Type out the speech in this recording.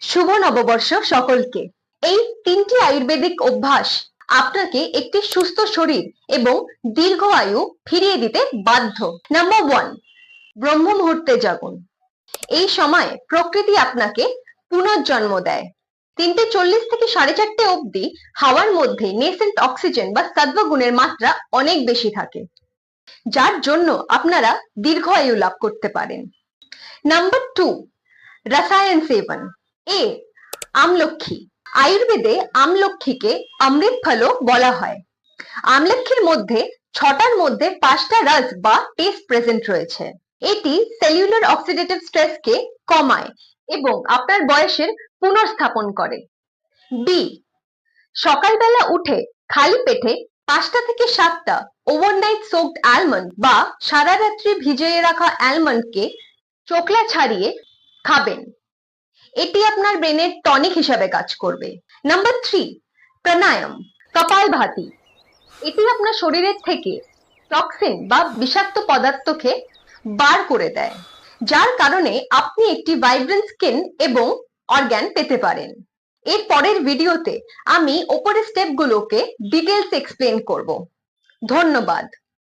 শুভ নববর্ষ সকলকে। এই তিনটি আয়ুর্বেদিক অভ্যাস আপনাকে একটি সুস্থ শরীর এবং দীর্ঘ আয়ু ফিরিয়ে দিতে বাধ্য। নাম্বার 1, ব্রহ্ম মুহূর্তে জাগুন। এই সময় প্রকৃতি আপনাকে পুনর্জন্ম দেয়। 3:40 থেকে 4:30 অবধি হাওয়ার মধ্যে নেসেন্ট অক্সিজেন বা সত্ত্ব গুণের মাত্রা অনেক বেশি থাকে, যার জন্য আপনারা দীর্ঘ আয়ু লাভ করতে পারেন। নাম্বার 2, রসায়ন সেবন। এ, আমলক্ষী। আয়ুর্বেদে আমলক্ষীকে অমৃত ফলও বলা হয়। আমলক্ষীর মধ্যে 6টার মধ্যে 5টা রস বা টেস্ট প্রেজেন্ট রয়েছে। এটি সেলুলার অক্সিডেটিভ স্ট্রেসকে কমায় এবং আপনার বয়সের পুনর্স্থাপন করে। বি, সকালবেলা উঠে খালি পেটে 5টা থেকে 7টা ওভারনাইট সোকড অ্যালমন্ড বা সারা রাত্রি ভিজিয়ে রাখা অ্যালমন্ডকে চোখলা ছাড়িয়ে খাবেন। এটি আপনার ব্রেনের টনিক হিসাবে কাজ করবে। নাম্বার 3, প্রাণায়াম, কপালভাতি। এটি আপনার শরীরের থেকে টক্সিন বা বিষাক্ত পদার্থকে বার করে দেয়, যার কারণে আপনি একটি ভাইব্রেন্ট স্কিন এবং অর্গান পেতে পারেন। এর পরের ভিডিওতে আমি ওপরের স্টেপগুলোকে ডিটেলস এক্সপ্লেন করব। ধন্যবাদ।